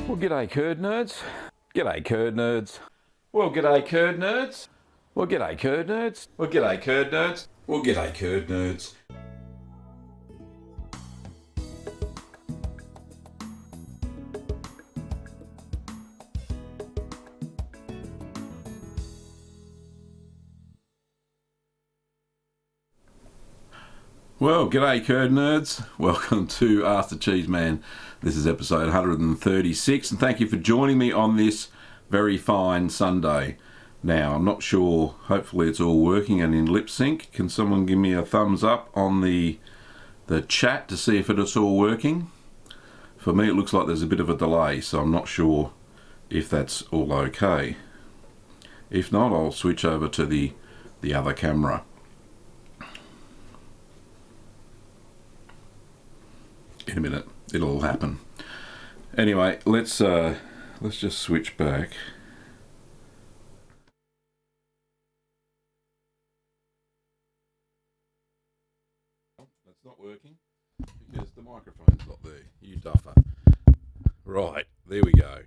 Well, g'day curd nerds. G'day curd nerds. Well, g'day curd nerds. Well, g'day curd nerds. Well, g'day curd nerds. Well, g'day curd nerds. Well, g'day curd nerds. Welcome to Ask the Cheeseman. This is episode 136, and thank you for joining me on this very fine Sunday. Now, I'm not sure, hopefully it's all working and in lip sync. Can someone give me a thumbs up on the chat to see if it's all working? For me, it looks like there's a bit of a delay, so I'm not sure if that's all okay. If not, I'll switch over to the other camera. In a minute, it'll all happen. Anyway, let's just switch back. That's not working because the microphone's not there. You duffer. Right, there we go.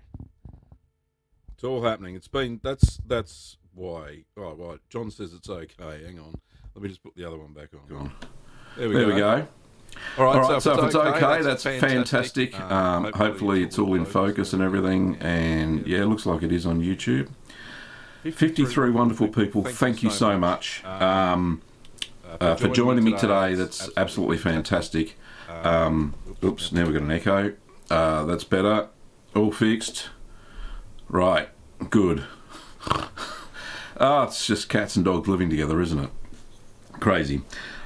It's all happening. It's been that's why. Oh, right. John says it's okay. Hang on. Let me just put the other one back on. There we go. All right, so if it's okay, that's fantastic. Hopefully it's all in focus and everything, and yeah, it looks like it is on YouTube. 53 wonderful people, thank you so much for joining me today. That's absolutely fantastic. Oops, now we've got an echo. That's better. All fixed. Right, good. It's just cats and dogs living together, isn't it? Crazy.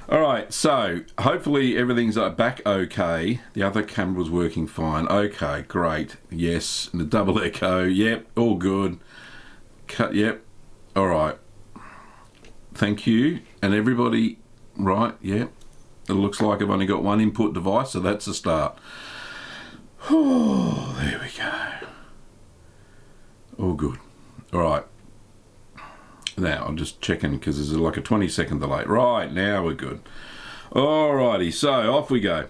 Alright, so hopefully everything's back okay. The other camera was working fine. Okay, great. Yes, and the double echo. Yep, all good. Cut. Yep. Alright. Thank you. And everybody, right, yep. It looks like I've only got one input device, so that's a start. Oh, there we go. All good. Alright. Now, I'm just checking because there's like a 20-second delay. Right, now we're good. Alrighty, so off we go.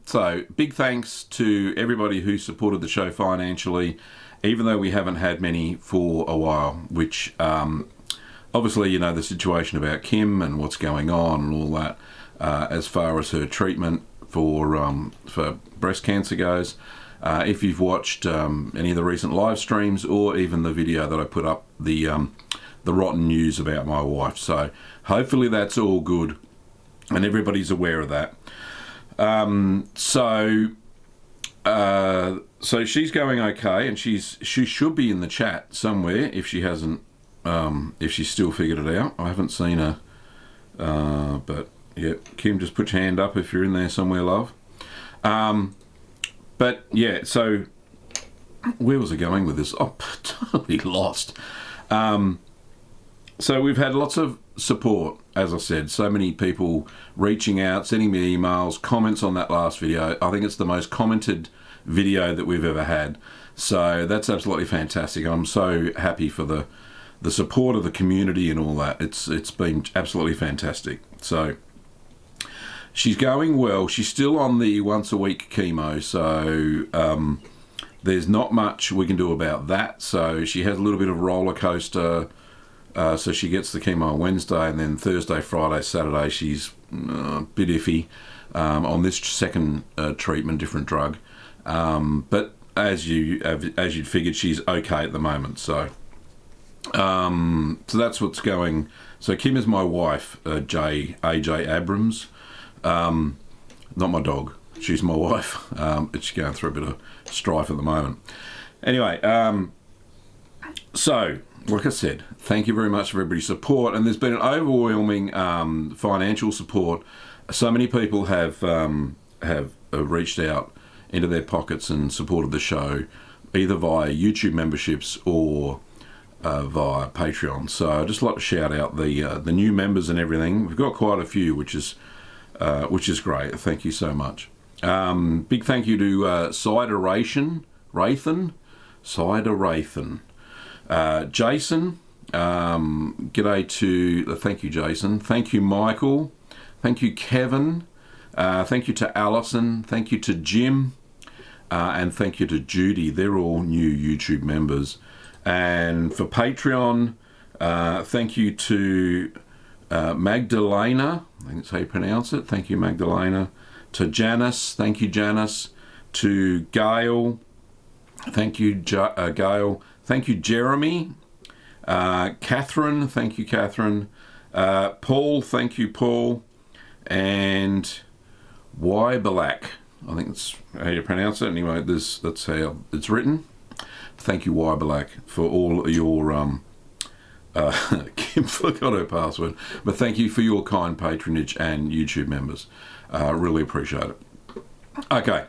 So, big thanks to everybody who supported the show financially, even though we haven't had many for a while, which obviously, you know, the situation about Kim and what's going on and all that, as far as her treatment for breast cancer goes. If you've watched any of the recent live streams or even the video that I put up, the rotten news about my wife. So hopefully that's all good and everybody's aware of that. So she's going okay, and she should be in the chat somewhere if she hasn't, if she's still figured it out. I haven't seen her, but yeah, Kim, just put your hand up if you're in there somewhere, love. But yeah, so where was I going with this? Oh, totally lost. So we've had lots of support, as I said, so many people reaching out, sending me emails, comments on that last video. I think it's the most commented video that we've ever had. So that's absolutely fantastic. I'm so happy for the support of the community and all that. It's been absolutely fantastic. So she's going well. She's still on the once a week chemo, so there's not much we can do about that. So she has a little bit of roller coaster. So she gets the chemo on Wednesday, and then Thursday, Friday, Saturday she's a bit iffy on this second treatment, different drug. But as you'd figured, she's okay at the moment. So so that's what's going. So Kim is my wife, AJ Abrams. Not my dog. She's my wife. She's going through a bit of strife at the moment. Anyway, so like I said, thank you very much for everybody's support, and there's been an overwhelming financial support. So many people have reached out into their pockets and supported the show, either via YouTube memberships or via Patreon. So I'd just like to shout out the new members and everything. We've got quite a few, which is great. Thank you so much. Big thank you to Sanitation, Sanitation. Jason, g'day to, thank you Jason, thank you Michael, thank you Kevin, thank you to Alison, thank you to Jim, and thank you to Judy. They're all new YouTube members. And for Patreon, thank you to Magdalena. I think that's how you pronounce it. Thank you, Magdalena. To Janice. Thank you, Janice. To Gail. Thank you, Gail. Thank you, Jeremy. Catherine. Thank you, Catherine. Paul. Thank you, Paul. And Wybalak. I think that's how you pronounce it. Anyway, that's how it's written. Thank you, Wybalak, for all your Kim forgot her password, but thank you for your kind patronage and YouTube members. Really appreciate it. Okay,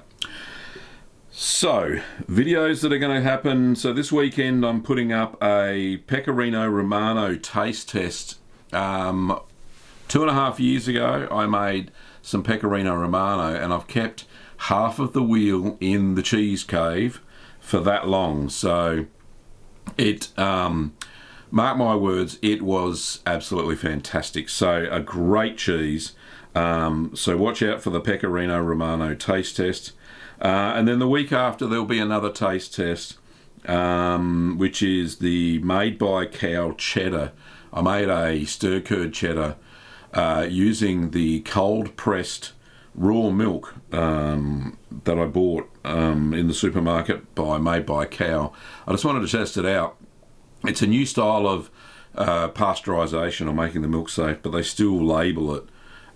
so videos that are going to happen. So this weekend I'm putting up a Pecorino-Romano taste test. 2.5 years ago I made some Pecorino-Romano, and I've kept half of the wheel in the cheese cave for that long. So it mark my words, it was absolutely fantastic. So a great cheese. So watch out for the Pecorino-Romano taste test. And then the week after there'll be another taste test, which is the made by cow cheddar. I made a stir curd cheddar using the cold pressed raw milk that I bought in the supermarket made by cow. I just wanted to test it out. It's a new style of pasteurisation, or making the milk safe, but they still label it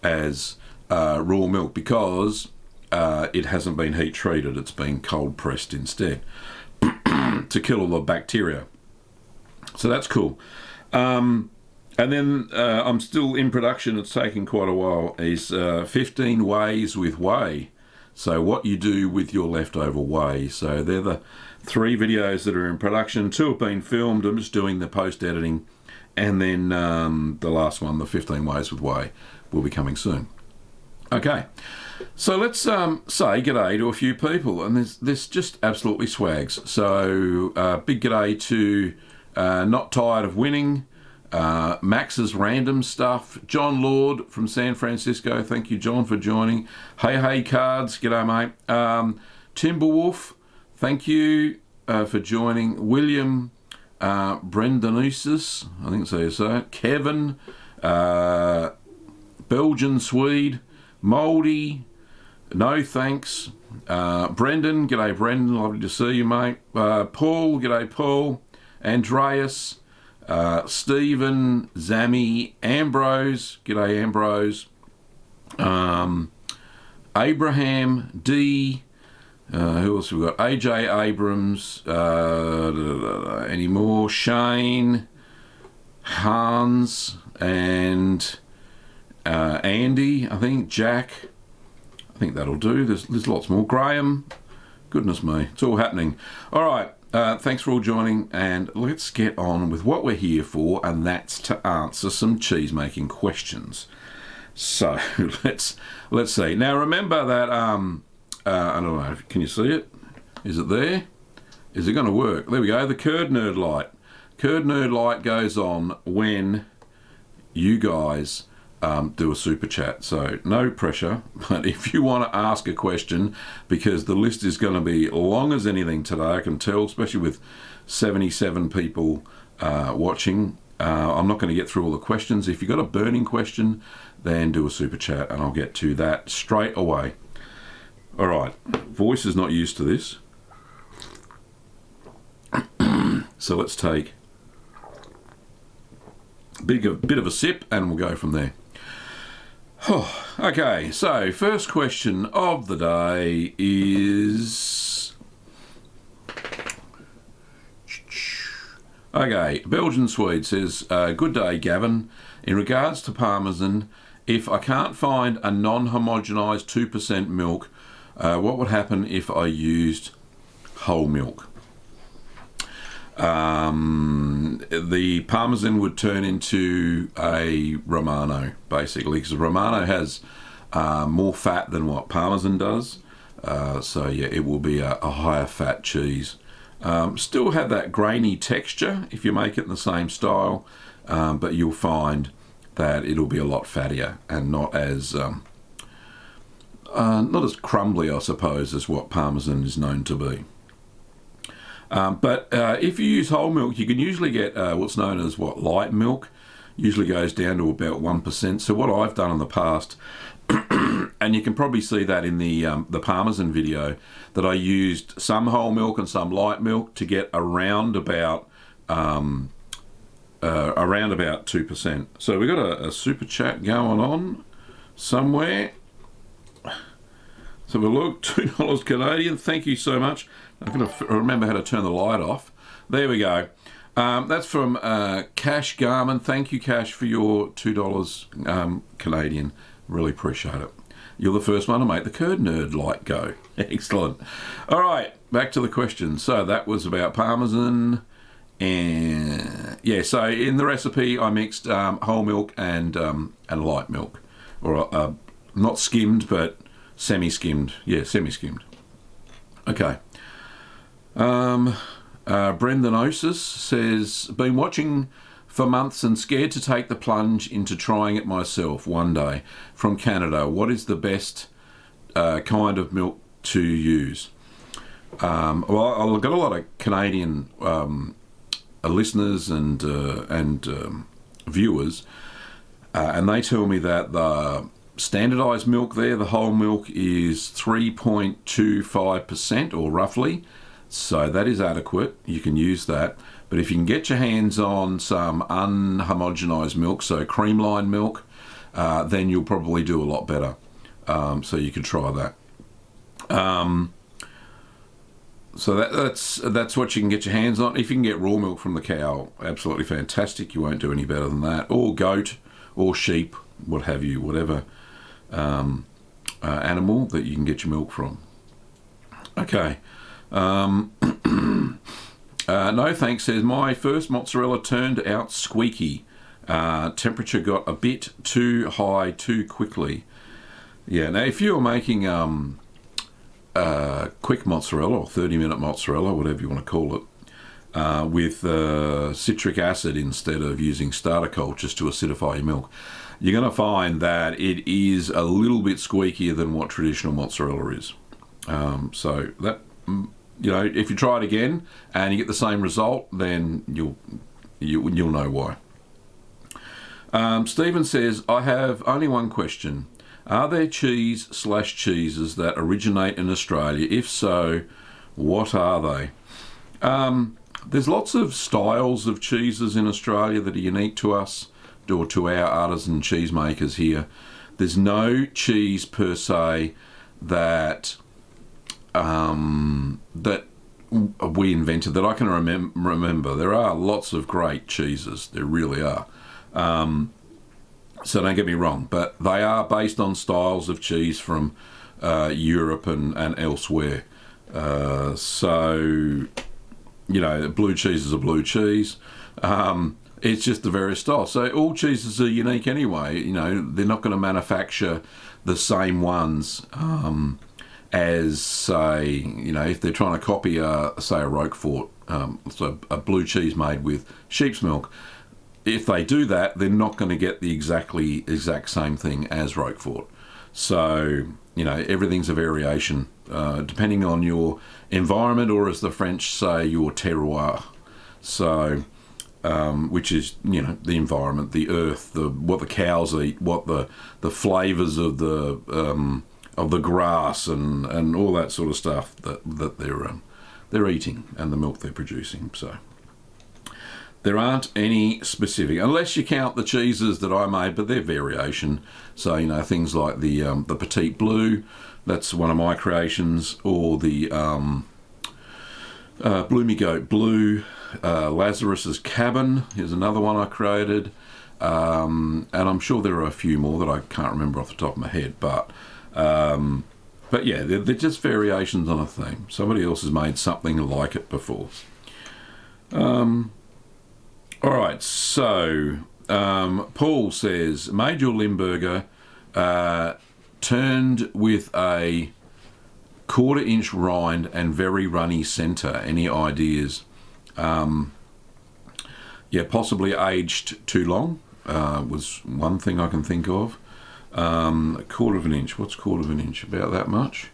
as raw milk because it hasn't been heat treated. It's been cold pressed instead to kill all the bacteria. So that's cool. And then I'm still in production, it's taking quite a while, is 15 ways with whey. So what you do with your leftover whey. So they're the 3 videos that are in production. 2 have been filmed, I'm just doing the post-editing. And then the last one, the 15 ways with whey, will be coming soon. Okay, so let's say g'day to a few people. And there's just absolutely swags. So big g'day to Not Tired of Winning, Max's Random Stuff, John Lord from San Francisco. Thank you, John, for joining. Hey Cards, g'day mate. Timberwolf, thank you for joining. William Brendanusis, I think so you say it. Kevin, Belgian Swede, Mouldy, no thanks. Brendan, g'day Brendan, lovely to see you mate. Paul, g'day Paul. Andreas, Stephen, Zammy, Ambrose, g'day Ambrose, Abraham, D, who else have we got? AJ Abrams, any more? Shane, Hans, and Andy, I think, Jack. I think that'll do. There's lots more. Graham, goodness me, it's all happening. All right. Thanks for all joining, and let's get on with what we're here for, and that's to answer some cheese making questions. So let's see. Now remember that I don't know, can you see it? Is it there? Is it going to work? There we go. The curd nerd light. Curd nerd light goes on when you guys do a super chat. So no pressure, but if you want to ask a question, because the list is going to be long as anything today, I can tell, especially with 77 people watching. I'm not going to get through all the questions. If you've got a burning question, then do a super chat and I'll get to that straight away. All right, voice is not used to this. So let's take a bit of a sip and we'll go from there. Oh, okay, so first question of the day is... Okay, Belgian Swede says, good day, Gavin. In regards to Parmesan, if I can't find a non-homogenised 2% milk, what would happen if I used whole milk? The Parmesan would turn into a Romano, basically, because Romano has more fat than what Parmesan does. So yeah, it will be a higher fat cheese. Still have that grainy texture if you make it in the same style, but you'll find that it'll be a lot fattier and not as not as crumbly, I suppose, as what Parmesan is known to be. But if you use whole milk, you can usually get what's known as light milk. Usually goes down to about 1%. So what I've done in the past, and you can probably see that in the Parmesan video, that I used some whole milk and some light milk to get around about 2%. So we've got a super chat going on somewhere. So we'll look, $2 Canadian. Thank you so much. I'm going to remember how to turn the light off. There we go. That's from Cash Garmin. Thank you, Cash, for your $2 Canadian. Really appreciate it. You're the first one to make the curd nerd light go. Excellent. All right, back to the question. So that was about Parmesan. And yeah, so in the recipe, I mixed whole milk and light milk. Or not skimmed, but semi-skimmed. Yeah, semi-skimmed. Okay. Brendan Osis says, been watching for months and scared to take the plunge into trying it myself one day. From Canada, what is the best kind of milk to use? Well, I've got a lot of Canadian listeners and viewers, and they tell me that the standardised milk there, the whole milk, is 3.25% or roughly. So that is adequate. You can use that. But if you can get your hands on some unhomogenised milk, so creamline milk, then you'll probably do a lot better. So you can try that. So that's what you can get your hands on. If you can get raw milk from the cow, absolutely fantastic. You won't do any better than that. Or goat, or sheep, what have you, whatever animal that you can get your milk from. Okay. No thanks says, my first mozzarella turned out squeaky. Temperature got a bit too high too quickly. Yeah, now if you're making quick mozzarella or 30-minute mozzarella, whatever you want to call it, with citric acid instead of using starter cultures to acidify your milk, you're going to find that it is a little bit squeakier than what traditional mozzarella is. So that, you know, if you try it again and you get the same result, then you'll know why. Stephen says, I have only one question. Are there cheeses that originate in Australia? If so, what are they? There's lots of styles of cheeses in Australia that are unique to us, or to our artisan cheesemakers here. There's no cheese per se that we invented that I can remember. There are lots of great cheeses. There really are. So don't get me wrong, but they are based on styles of cheese from Europe and elsewhere. So, you know, blue cheese is a blue cheese. It's just the various styles. So all cheeses are unique anyway. You know, they're not going to manufacture the same ones as, say, you know, if they're trying to copy, say, a Roquefort, so a blue cheese made with sheep's milk. If they do that, they're not going to get the exact same thing as Roquefort. So, you know, everything's a variation, depending on your environment, or as the French say, your terroir. So, which is, you know, the environment, the earth, what the cows eat, what the flavours of the grass and all that sort of stuff that they're eating, and the milk they're producing. So there aren't any specific, unless you count the cheeses that I made, but they're variation. So, you know, things like the Petite Blue, that's one of my creations, or the Bloomy Goat Blue, Lazarus's Cabin is another one I created, and I'm sure there are a few more that I can't remember off the top of my head, but yeah, they're just variations on a theme. Somebody else has made something like it before. All right, so Paul says, made your Limburger, turned with a 1/4-inch rind and very runny centre. Any ideas? Yeah, possibly aged too long was one thing I can think of. A quarter of an inch. What's quarter of an inch? About that much?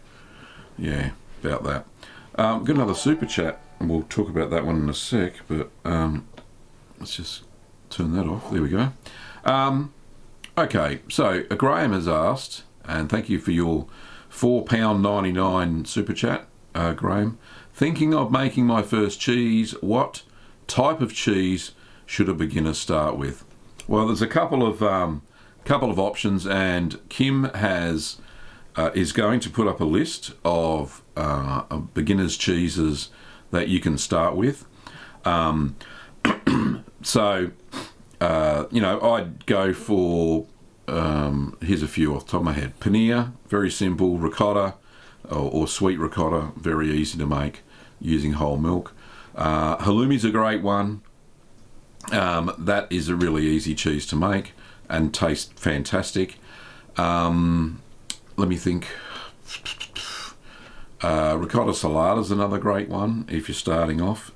Yeah, about that. Got another super chat, and we'll talk about that one in a sec, but let's just turn that off. There we go. Okay, so Graham has asked, and thank you for your £4.99 super chat, Graham. Thinking of making my first cheese, what type of cheese should a beginner start with? Well, there's a couple of options, and Kim is going to put up a list of beginners' cheeses that you can start with. So, I'd go for, here's a few off the top of my head. Paneer, very simple. Ricotta, or sweet ricotta, very easy to make using whole milk. Halloumi's a great one. That is a really easy cheese to make and taste fantastic. Let me think. Ricotta salata is another great one if you're starting off.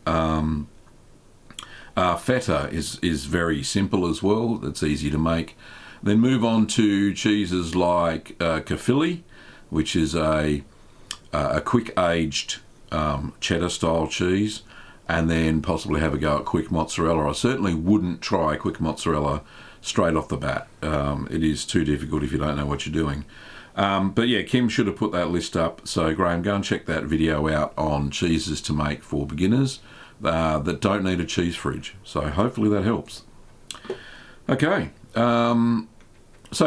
Feta is very simple as well. It's easy to make. Then move on to cheeses like Caerphilly, which is a quick aged cheddar style cheese, and then possibly have a go at quick mozzarella. I certainly wouldn't try quick mozzarella straight off the bat. It is too difficult if you don't know what you're doing. But yeah, Kim should have put that list up. So Graham, go and check that video out on cheeses to make for beginners that don't need a cheese fridge. So hopefully that helps. Okay, so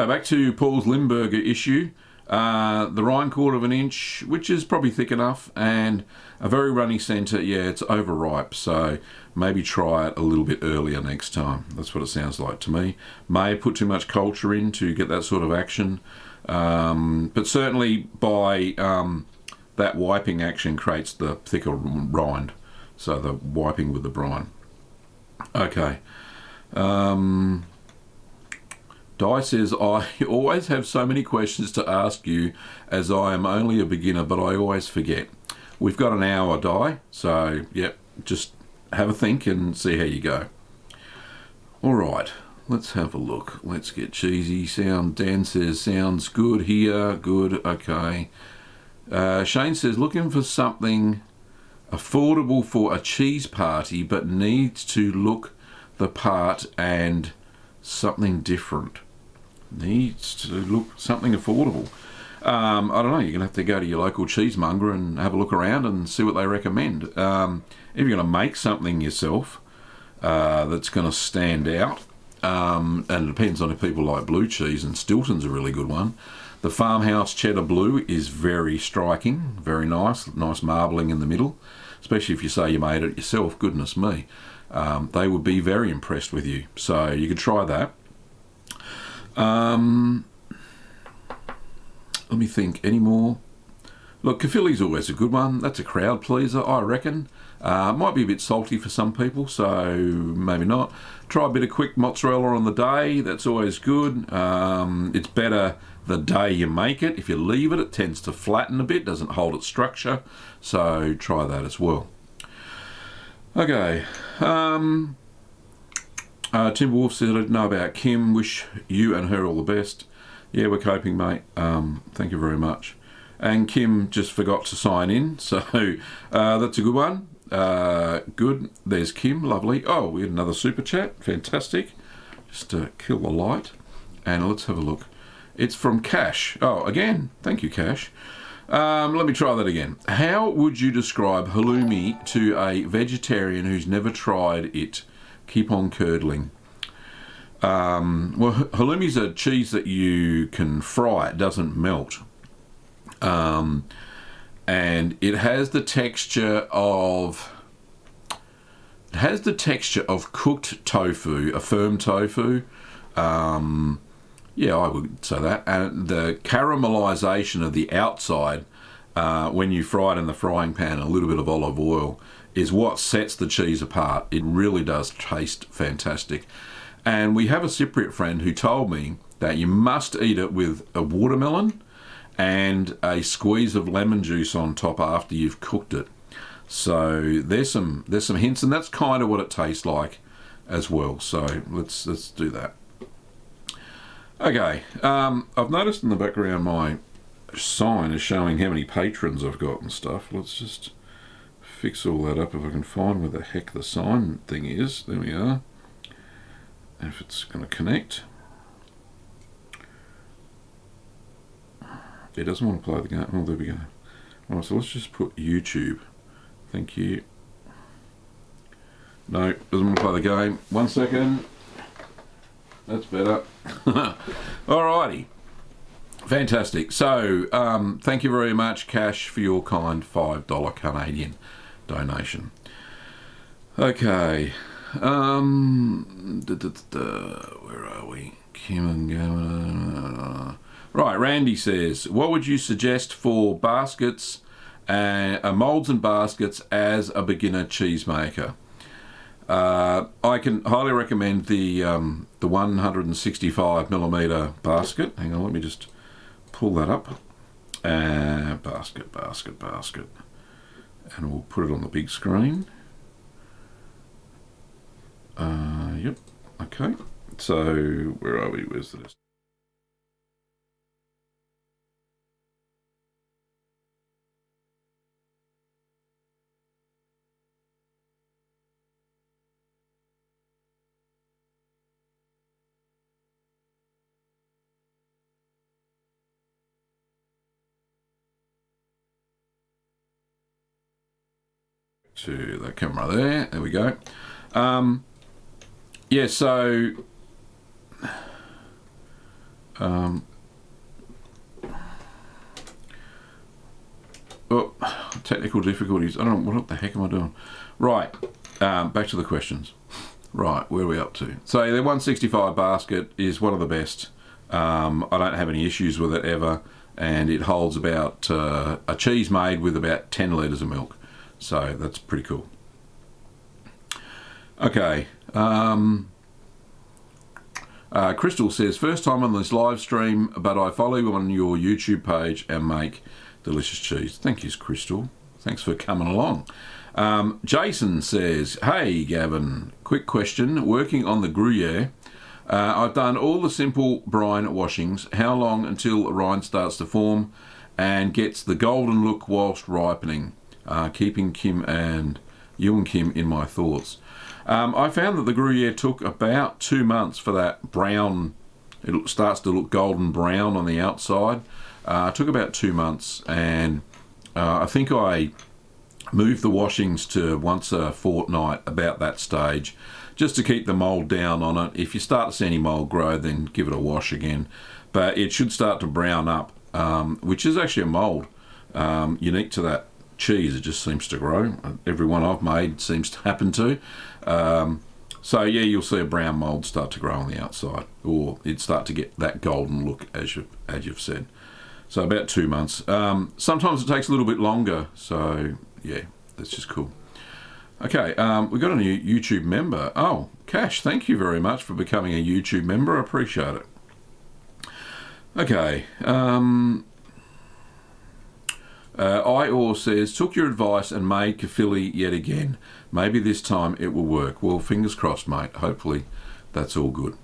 back to Paul's Limburger issue. The rind quarter of an inch, which is probably thick enough, and a very runny centre. Yeah, it's overripe, so maybe try it a little bit earlier next time. That's what it sounds like to me. May have put too much culture in to get that sort of action, but certainly by that wiping action creates the thicker rind, so the wiping with the brine. Okay. Di says, I always have so many questions to ask you as I am only a beginner, but I always forget. We've got an hour, Di, so yep, just have a think and see how you go. All right, let's have a look. Let's get cheesy. Dan says, sounds good here. Good, okay. Shane says, looking for something affordable for a cheese party, but needs to look the part and something different. Needs to look something affordable. I don't know, you're going to have to go to your local cheesemonger and have a look around and see what they recommend. If you're going to make something yourself that's going to stand out, and it depends on if people like blue cheese, and Stilton's a really good one. The Farmhouse Cheddar Blue is very striking, very nice marbling in the middle, especially if you say you made it yourself, goodness me. They would be very impressed with you, so you could try that. Let me think, any more? Look, Caerphilly's always a good one. That's a crowd pleaser, I reckon. Might be a bit salty for some people, so maybe not. Try a bit of quick mozzarella on the day. That's always good. It's better the day you make it. If you leave it, it tends to flatten a bit, doesn't hold its structure. So try that as well. Okay. Tim Wolf said, I didn't know about Kim. Wish you and her all the best. Yeah, we're coping, mate. Thank you very much. And Kim just forgot to sign in, so that's a good one. Good. There's Kim. Lovely. Oh, we had another super chat. Fantastic. Just to kill the light. And let's have a look. It's from Cash. Oh, again. Thank you, Cash. Let me try that again. How would you describe halloumi to a vegetarian who's never tried it? Keep on curdling. Well, halloumi's a cheese that you can fry. It doesn't melt. And it has the texture of cooked tofu, a firm tofu. Yeah, I would say that. And the caramelization of the outside, when you fry it in the frying pan, a little bit of olive oil, is what sets the cheese apart. It really does taste fantastic. And we have a Cypriot friend who told me that you must eat it with a watermelon and a squeeze of lemon juice on top after you've cooked it. So there's some hints, and that's kind of what it tastes like as well. So let's do that. Okay, I've noticed in the background my sign is showing how many patrons I've got and stuff. Let's just fix all that up if I can find where the heck the sign thing is. There we are. If it's going to connect. It doesn't want to play the game. Oh, there we go. Alright, so let's just put YouTube. Thank you. No, doesn't want to play the game. 1 second. That's better. Alrighty. Fantastic. So, thank you very much, Cash, for your kind $5 Canadian donation. Okay. Where are we? Kim and Gavin. Right, Randy says, what would you suggest for baskets, moulds and baskets as a beginner cheesemaker? I can highly recommend the 165mm basket. Hang on, let me just pull that up. Basket. And we'll put it on the big screen. Yep, okay. So, where are we? Where's the list? To the camera there we go. Yeah, so oh, technical difficulties. I don't know, what the heck am I doing? Right, back to the questions. Right, where are we up to? So the 165 basket is one of the best. I don't have any issues with it ever, and it holds about a cheese made with about 10 litres of milk. So that's pretty cool. Okay. Crystal says, first time on this live stream, but I follow you on your YouTube page and make delicious cheese. Thank you, Crystal. Thanks for coming along. Jason says, hey, Gavin, quick question. Working on the Gruyere, I've done all the simple brine washings. How long until a rind starts to form and gets the golden look whilst ripening? Keeping Kim and you and Kim in my thoughts. I found that the Gruyere took about 2 months for that brown, it starts to look golden brown on the outside. It took about 2 months, and I think I moved the washings to once a fortnight about that stage, just to keep the mould down on it. If you start to see any mould grow, then give it a wash again. But it should start to brown up, which is actually a mould unique to that cheese. It just seems to grow. Every one I've made seems to happen to. So yeah, you'll see a brown mould start to grow on the outside, or it start to get that golden look, as you've said. So about 2 months. Sometimes it takes a little bit longer. So yeah, that's just cool. Okay, we've got a new YouTube member. Oh, Cash, thank you very much for becoming a YouTube member. I appreciate it. Okay. Ior says, took your advice and made kafili yet again. Maybe this time it will work. Well, fingers crossed, mate. Hopefully that's all good.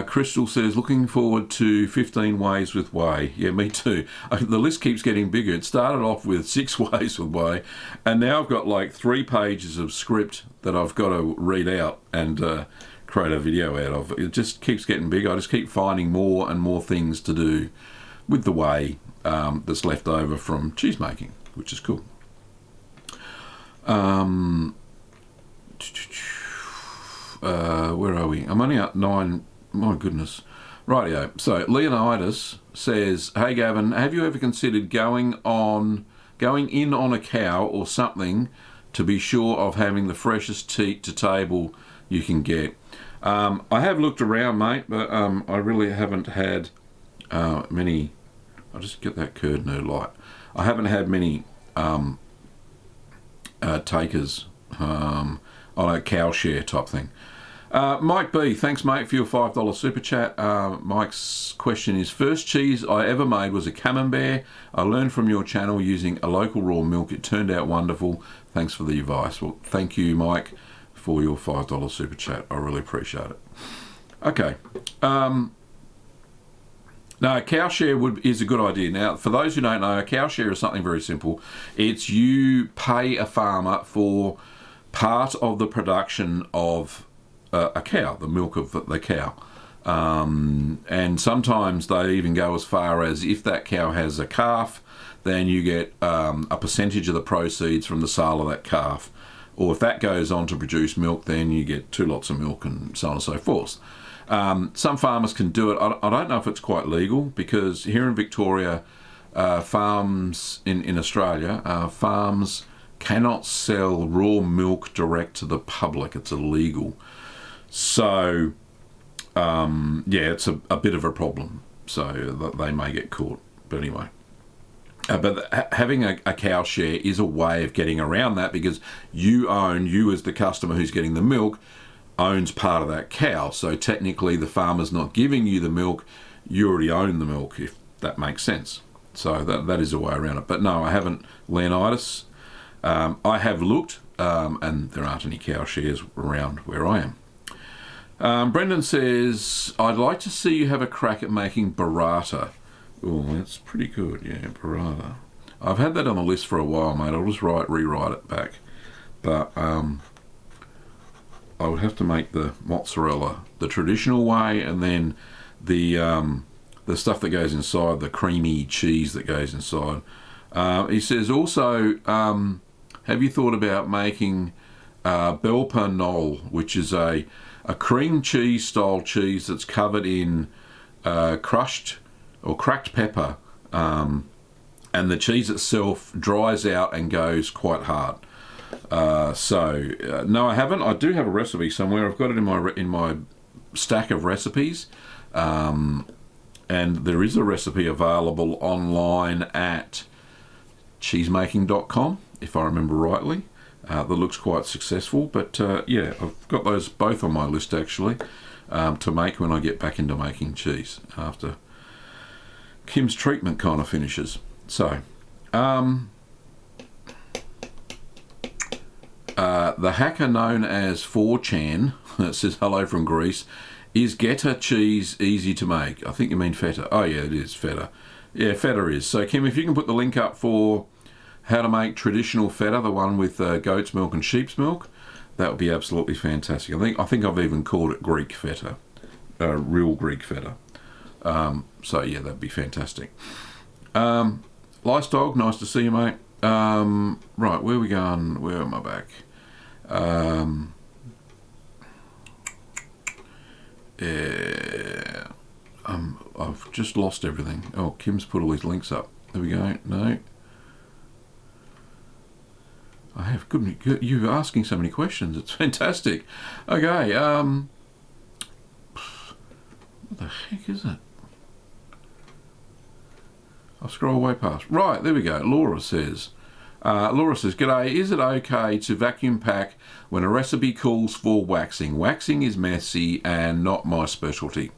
Crystal says, looking forward to 15 ways with whey. Yeah, me too. The list keeps getting bigger. It started off with 6 ways with whey, and now I've got like 3 pages of script that I've got to read out and create a video out of. It just keeps getting bigger. I just keep finding more and more things to do with the whey that's left over from cheese making, which is cool. Where are we? I'm only up 9. My goodness. Rightio. So Leonidas says, hey Gavin, have you ever considered going in on a cow or something to be sure of having the freshest teat to table you can get? I have looked around, mate, but I really haven't had many. I'll just get that curd new light. I haven't had many takers on a cow share type thing. Mike B, thanks mate for your $5 super chat. Mike's question is, first cheese I ever made was a camembert. I learned from your channel using a local raw milk. It turned out wonderful. Thanks for the advice. Well, thank you, Mike, for your $5 super chat. I really appreciate it. Okay. No, a cow share is a good idea. Now, for those who don't know, a cow share is something very simple. It's you pay a farmer for part of the production of a cow, the milk of the cow. And sometimes they even go as far as if that cow has a calf, then you get a percentage of the proceeds from the sale of that calf. Or if that goes on to produce milk, then you get 2 lots of milk and so on and so forth. Some farmers can do it. I don't know if it's quite legal, because here in Victoria, farms in Australia, farms cannot sell raw milk direct to the public. It's illegal. So, yeah, it's a bit of a problem. So they may get caught. But anyway. But having a cow share is a way of getting around that, because you as the customer who's getting the milk, owns part of that cow. So technically the farmer's not giving you the milk, you already own the milk, if that makes sense. So that is a way around it. But no, I haven't, Leonidas. I have looked, and there aren't any cow shares around where I am. Brendan says, I'd like to see you have a crack at making burrata. Oh, that's pretty good, yeah, burrata. I've had that on the list for a while, mate. I'll just rewrite it back. But I would have to make the mozzarella the traditional way, and then the stuff that goes inside, the creamy cheese that goes inside. He says also, have you thought about making bel panol, which is a cream cheese style cheese that's covered in crushed or cracked pepper, and the cheese itself dries out and goes quite hard. No, I haven't. I do have a recipe somewhere. I've got it in my stack of recipes, and there is a recipe available online at cheesemaking.com, if I remember rightly. That looks quite successful, but yeah, I've got those both on my list actually, to make when I get back into making cheese after Kim's treatment kind of finishes. So, the hacker known as 4chan, that says hello from Greece, is Geta cheese easy to make? I think you mean feta. Oh yeah, it is feta. Yeah, feta is. So Kim, if you can put the link up for how to make traditional feta, the one with goat's milk and sheep's milk, that would be absolutely fantastic. I think I've even called it Greek feta, real Greek feta. So yeah, that'd be fantastic. Lice Dog, nice to see you, mate. Right, where are we going? Where am I back? Yeah, I've just lost everything. Oh, Kim's put all his links up. There we go. No. I have. Good. You're asking so many questions. It's fantastic. Okay. What the heck is it? I'll scroll way past. Right, there we go. Laura says, G'day, is it okay to vacuum pack when a recipe calls for waxing? Waxing is messy and not my specialty.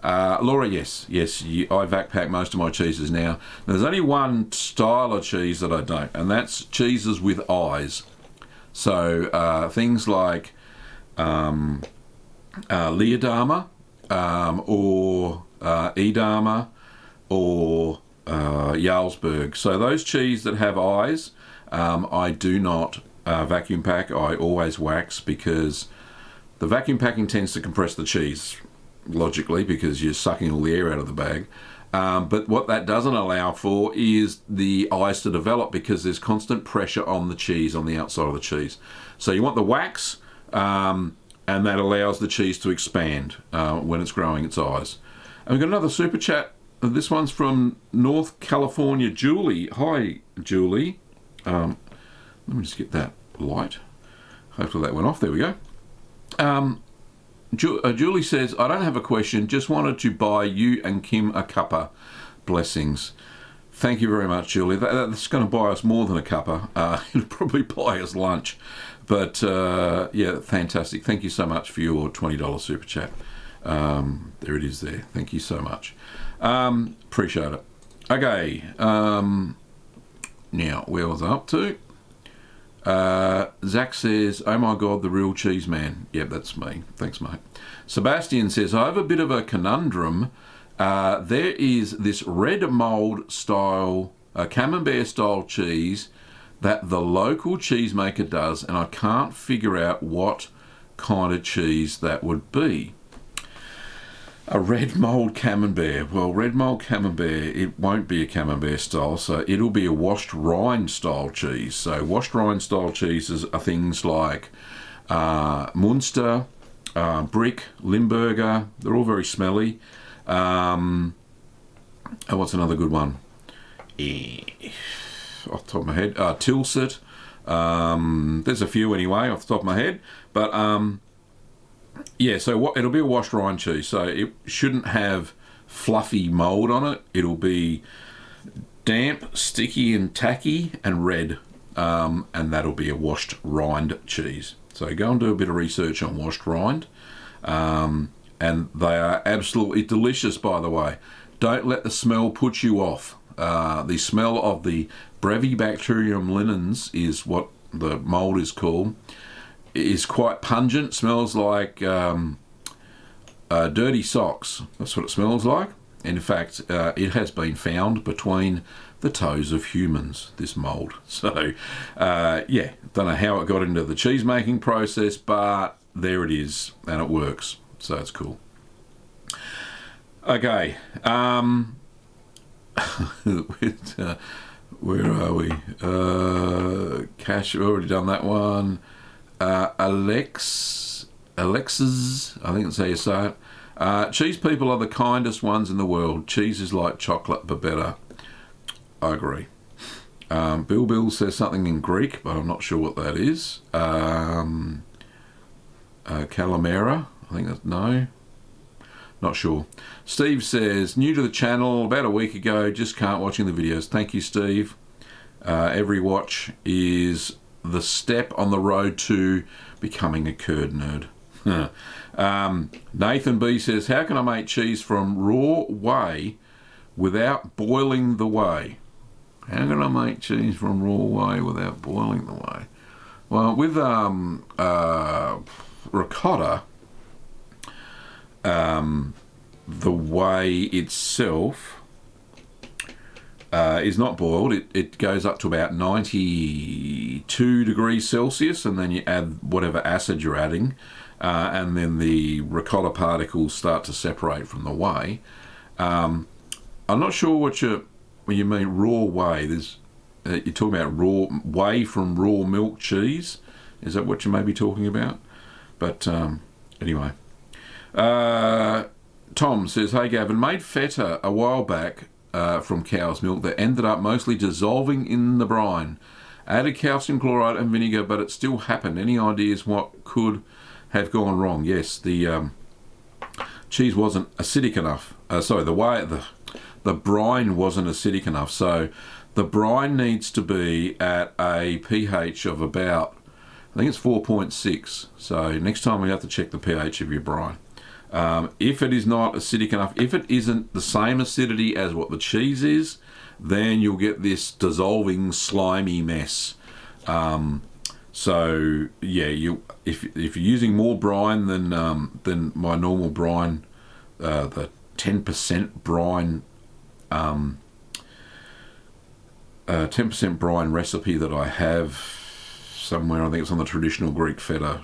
Laura, yes, I vac pack most of my cheeses now. There's only one style of cheese that I don't, and that's cheeses with eyes. So things like Leerdama, or Edama, or Jarlsberg. So those cheese that have eyes, I do not vacuum pack. I always wax, because the vacuum packing tends to compress the cheese, logically, because you're sucking all the air out of the bag. But what that doesn't allow for is the eyes to develop, because there's constant pressure on the cheese, on the outside of the cheese. So you want the wax, and that allows the cheese to expand when it's growing its eyes. And we've got another super chat. This one's from North California, Julie. Hi, Julie. Let me just get that light. Hopefully that went off. There we go. Julie says, I don't have a question, just wanted to buy you and Kim a cuppa. Blessings. Thank you very much, Julie. That's going to buy us more than a cuppa. It'll probably buy us lunch. But yeah, fantastic. Thank you so much for your $20 super chat. There it is there. Thank you so much. Appreciate it. Okay. Now, where was I up to? Zach says, oh my God, the real Cheeseman. Yep, that's me. Thanks, mate. Sebastian says, I have a bit of a conundrum. There is this red mould style, camembert style cheese that the local cheesemaker does, and I can't figure out what kind of cheese that would be. A red mould camembert. Well, red mould camembert, it won't be a camembert style, so it'll be a washed rind style cheese. So washed rind style cheeses are things like Munster, Brick, Limburger. They're all very smelly. What's another good one? Off the top of my head, Tilsit. There's a few anyway off the top of my head, but yeah, so it'll be a washed rind cheese, so it shouldn't have fluffy mould on it. It'll be damp, sticky and tacky and red, and that'll be a washed rind cheese. So go and do a bit of research on washed rind, and they are absolutely delicious, by the way. Don't let the smell put you off. The smell of the Brevibacterium linens is what the mould is called. It is quite pungent. Smells like dirty socks. That's what it smells like. In fact, it has been found between the toes of humans, this mould. So, yeah, don't know how it got into the cheese making process, but there it is, and it works. So it's cool. Okay. Where are we? Cash, we've already done that one. Alexis, I think that's how you say it. Cheese people are the kindest ones in the world. Cheese is like chocolate, but better. I agree. Bill says something in Greek, but I'm not sure what that is. Calamera, I think that's no. Not sure. Steve says, new to the channel, about a week ago, just can't watching the videos. Thank you, Steve. Every watch is the step on the road to becoming a curd nerd. Nathan B says, how can I make cheese from raw whey without boiling the whey? How can I make cheese from raw whey without boiling the whey? Well, with ricotta, the whey itself is not boiled. It goes up to about 92 degrees Celsius, and then you add whatever acid you're adding, and then the ricotta particles start to separate from the whey. I'm not sure when you mean raw whey. You're talking about raw whey from raw milk cheese. Is that what you may be talking about? But anyway. Tom says, hey Gavin, made feta a while back from cow's milk that ended up mostly dissolving in the brine. Added calcium chloride and vinegar, but it still happened. Any ideas what could have gone wrong? Yes, the cheese wasn't acidic enough. The brine wasn't acidic enough. So the brine needs to be at a pH of about, I think it's 4.6. So next time we have to check the pH of your brine. If it is not acidic enough, if it isn't the same acidity as what the cheese is, then you'll get this dissolving slimy mess. So yeah, if you're using more brine than my normal brine, the 10% brine 10% brine recipe that I have somewhere, I think it's on the traditional Greek feta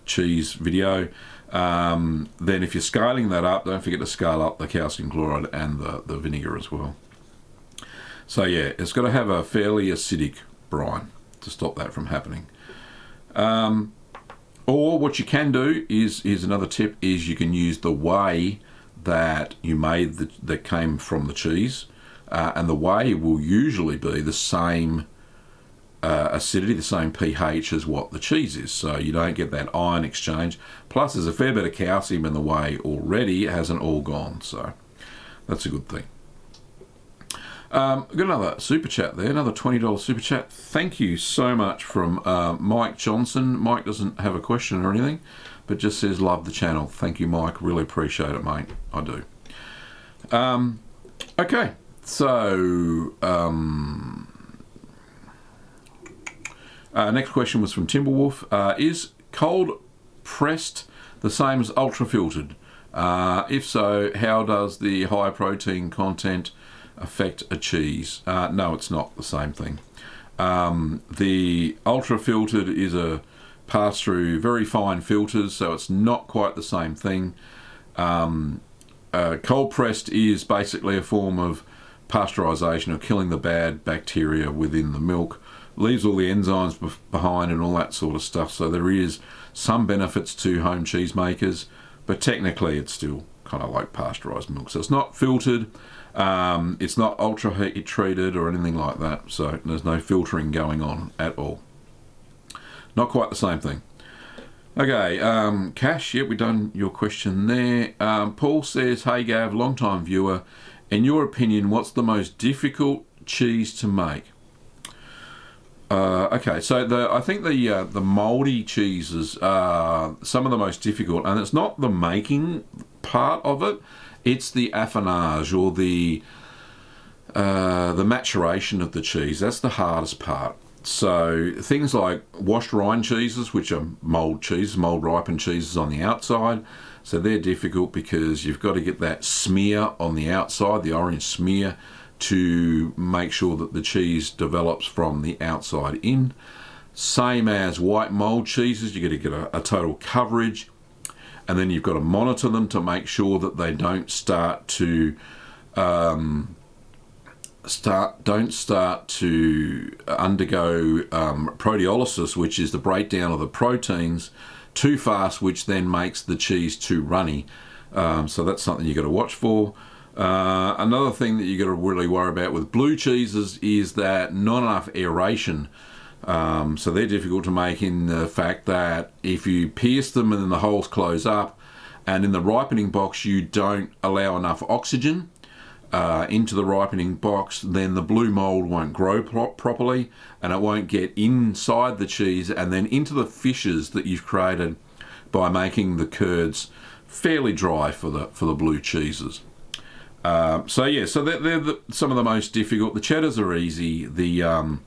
cheese video. Then if you're scaling that up, don't forget to scale up the calcium chloride and the vinegar as well. So yeah, it's got to have a fairly acidic brine to stop that from happening. Or what you can do is, here's another tip, is you can use the whey that you made that came from the cheese, and the whey will usually be the same acidity, the same pH as what the cheese is, so you don't get that ion exchange. Plus there's a fair bit of calcium in the whey already, it hasn't all gone, so that's a good thing. Got another super chat there, another $20 super chat. Thank you so much from Mike Johnson. Mike doesn't have a question or anything, but just says love the channel. Thank you, Mike, really appreciate it, mate. I do. Okay, so Next question was from Timberwolf. Is cold pressed the same as ultra filtered? If so, how does the high protein content affect a cheese? No, it's not the same thing. The ultra filtered is a pass through very fine filters, so it's not quite the same thing. Cold pressed is basically a form of pasteurization, or killing the bad bacteria within the milk, leaves all the enzymes behind and all that sort of stuff. So there is some benefits to home cheese makers, but technically it's still kind of like pasteurized milk. So it's not filtered, it's not ultra heat treated or anything like that, so there's no filtering going on at all. Not quite the same thing. Okay, Cash, yep, we've done your question there. Paul says, hey Gav, long time viewer, in your opinion, what's the most difficult cheese to make? Okay, so I think the mouldy cheeses are some of the most difficult, and it's not the making part of it; it's the affinage, or the maturation of the cheese. That's the hardest part. So things like washed rind cheeses, which are mould ripened cheeses on the outside, so they're difficult because you've got to get that smear on the outside, the orange smear, to make sure that the cheese develops from the outside in. Same as white mould cheeses, you got to get a total coverage, and then you've got to monitor them to make sure that they don't start to undergo proteolysis, which is the breakdown of the proteins, too fast, which then makes the cheese too runny. So that's something you got to watch for. Another thing that you got to really worry about with blue cheeses is that not enough aeration. So they're difficult to make in the fact that if you pierce them and then the holes close up, and in the ripening box you don't allow enough oxygen into the ripening box, then the blue mold won't grow properly, and it won't get inside the cheese and then into the fissures that you've created by making the curds fairly dry for the blue cheeses. So they're some of the most difficult. The cheddars are easy. The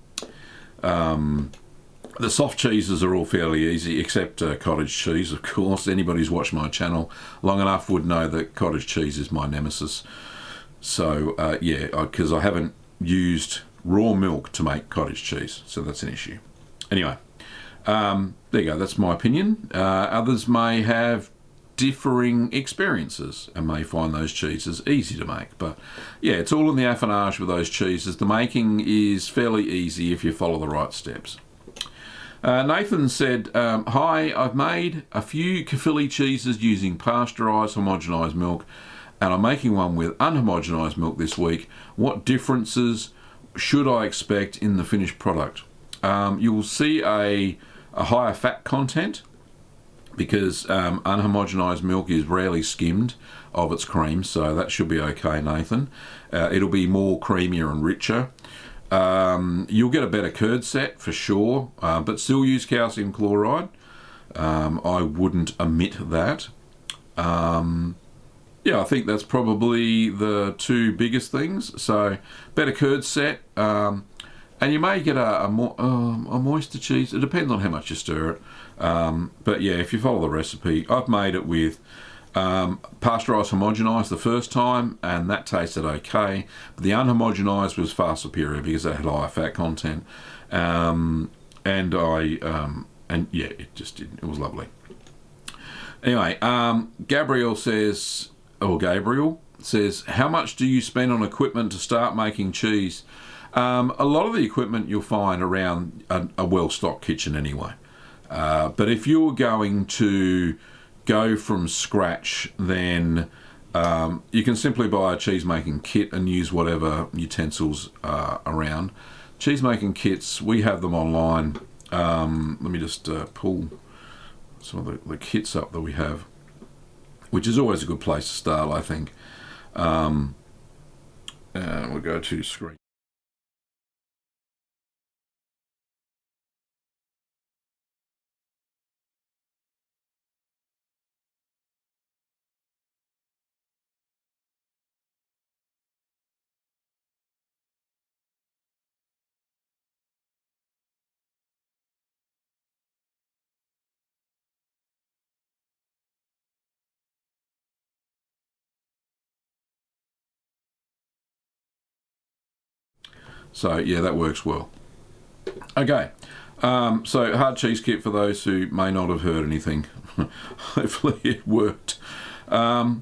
soft cheeses are all fairly easy, except cottage cheese, of course. Anybody who's watched my channel long enough would know that cottage cheese is my nemesis. So because I haven't used raw milk to make cottage cheese, so that's an issue. Anyway, there you go. That's my opinion. Others may have differing experiences and may find those cheeses easy to make, but yeah, it's all in the affinage with those cheeses. The making is fairly easy if you follow the right steps. Nathan said, hi, I've made a few Caerphilly cheeses using pasteurised homogenised milk, and I'm making one with unhomogenised milk this week. What differences should I expect in the finished product? You will see a higher fat content, because unhomogenised milk is rarely skimmed of its cream, so that should be okay, Nathan. It'll be more creamier and richer. You'll get a better curd set for sure, but still use calcium chloride. I wouldn't omit that. I think that's probably the two biggest things. So better curd set, and you may get a moister cheese. It depends on how much you stir it. But yeah, if you follow the recipe, I've made it with pasteurised homogenised the first time, and that tasted okay. But the unhomogenised was far superior because it had higher fat content, and it just didn't. It was lovely. Anyway, Gabriel says, how much do you spend on equipment to start making cheese? A lot of the equipment you'll find around a well-stocked kitchen anyway. But if you're going to go from scratch, then you can simply buy a cheese making kit and use whatever utensils are around. Cheese making kits, we have them online. Let me just pull some of the kits up that we have, which is always a good place to start, I think. And we'll go to screen. So yeah, that works well. Okay, so hard cheese kit for those who may not have heard anything. Hopefully it worked. Okay.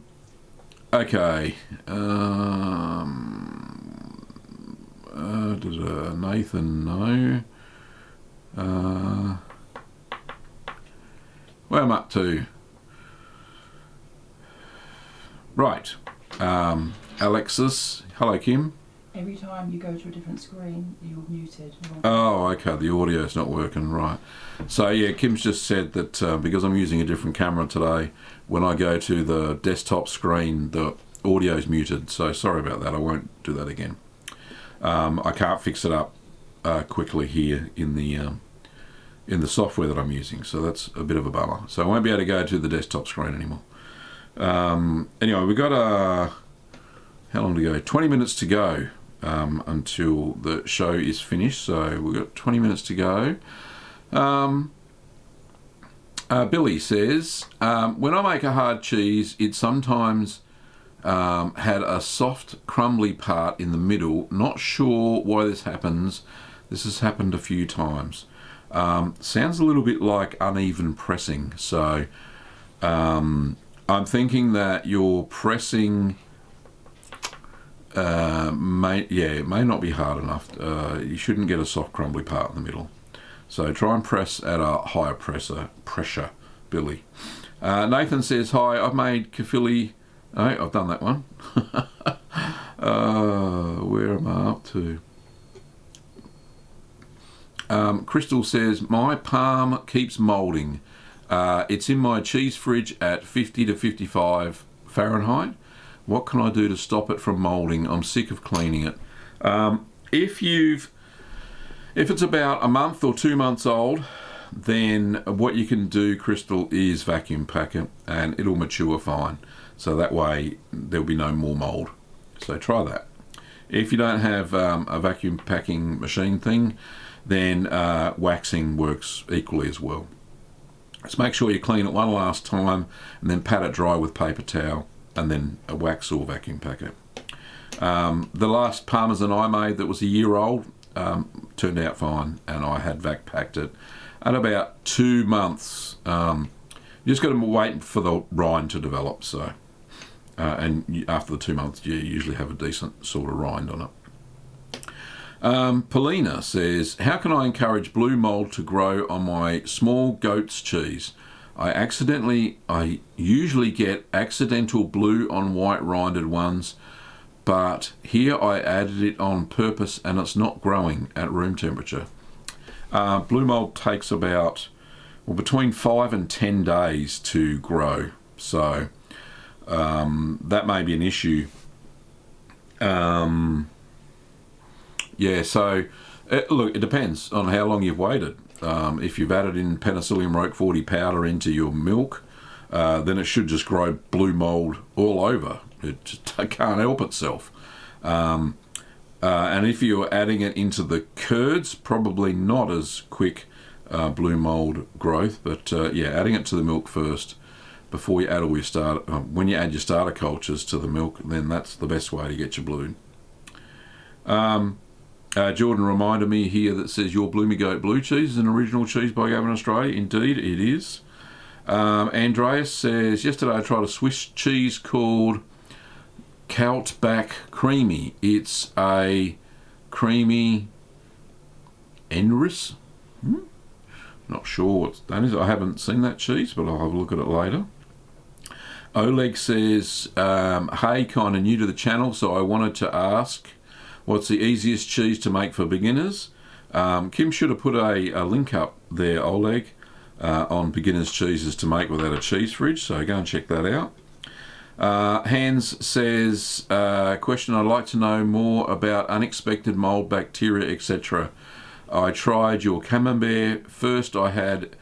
Nathan, no. Where am I up to? Right. Alexis. Hello, Kim. Every time you go to a different screen, you're muted. Oh, okay. The audio's not working. Right. So, yeah, Kim's just said that because I'm using a different camera today, when I go to the desktop screen, the audio's muted. So, sorry about that. I won't do that again. I can't fix it up quickly here in the software that I'm using. So, that's a bit of a bummer. So, I won't be able to go to the desktop screen anymore. Anyway, we've got how long to go? 20 minutes to go until the show is finished. So we've got 20 minutes to go. Billy says, when I make a hard cheese, it sometimes had a soft, crumbly part in the middle. Not sure why this happens. This has happened a few times. Sounds a little bit like uneven pressing. So I'm thinking that your pressing it may not be hard enough. You shouldn't get a soft crumbly part in the middle. So try and press at a higher pressure, Billy. Nathan says, hi, I've made kafili. Oh, I've done that one. Where am I up to? Crystal says, my palm keeps moulding. It's in my cheese fridge at 50 to 55 Fahrenheit. What can I do to stop it from moulding? I'm sick of cleaning it. If it's about a month or 2 months old, then what you can do, Crystal, is vacuum pack it and it'll mature fine. So that way there'll be no more mould. So try that. If you don't have a vacuum packing machine thing, then waxing works equally as well. Just make sure you clean it one last time and then pat it dry with paper towel and then a wax or vacuum pack it. The last Parmesan I made that was a year old turned out fine, and I had vac packed it at about 2 months. You just got to wait for the rind to develop. So, and after the 2 months, you usually have a decent sort of rind on it. Paulina says, how can I encourage blue mould to grow on my small goat's cheese? I usually get accidental blue on white rinded ones, but here I added it on purpose and it's not growing at room temperature. Blue mould takes about between 5 and 10 days to grow, so that may be an issue. Look, it depends on how long you've waited. If you've added in Penicillium roqueforti powder into your milk, then it should just grow blue mould all over. It just can't help itself. And if you're adding it into the curds, probably not as quick blue mould growth. But adding it to the milk first before you add all your when you add your starter cultures to the milk, then that's the best way to get your blue. Jordan reminded me here that says your Bloomy Goat blue cheese is an original cheese by Gavin Australia. Indeed, it is. Andreas says, yesterday I tried a Swiss cheese called Kaltbach Creamy. It's a creamy Enris. Not sure what that is. I haven't seen that cheese, but I'll have a look at it later. Oleg says, hey, kind of new to the channel, so I wanted to ask, what's the easiest cheese to make for beginners? Kim should have put a link up there, Oleg, on beginners' cheeses to make without a cheese fridge, so go and check that out. Hans says, question, I'd like to know more about unexpected mould, bacteria, etc. I tried your camembert. First I had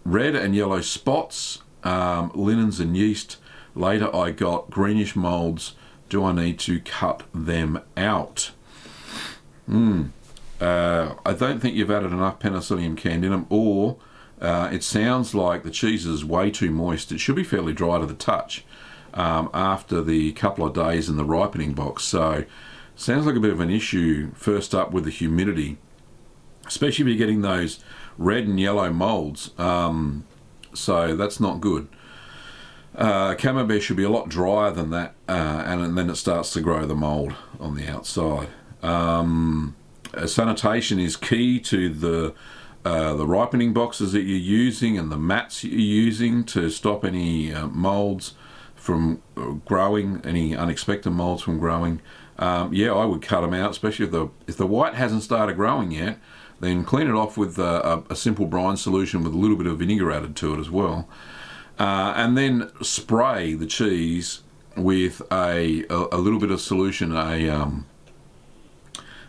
red and yellow spots, linens and yeast. Later I got greenish moulds. Do I need to cut them out? I don't think you've added enough Penicillium candidum, or it sounds like the cheese is way too moist. It should be fairly dry to the touch after the couple of days in the ripening box. So Sounds like a bit of an issue, first up, with the humidity, especially if you're getting those red and yellow moulds. So that's not good. Camembert should be a lot drier than that, and then it starts to grow the mould on the outside. Sanitation is key to the ripening boxes that you're using and the mats you're using to stop any moulds from growing, any unexpected moulds from growing. Yeah, I would cut them out, especially if the white hasn't started growing yet. Then clean it off with a simple brine solution with a little bit of vinegar added to it as well. And then spray the cheese with a little bit of solution,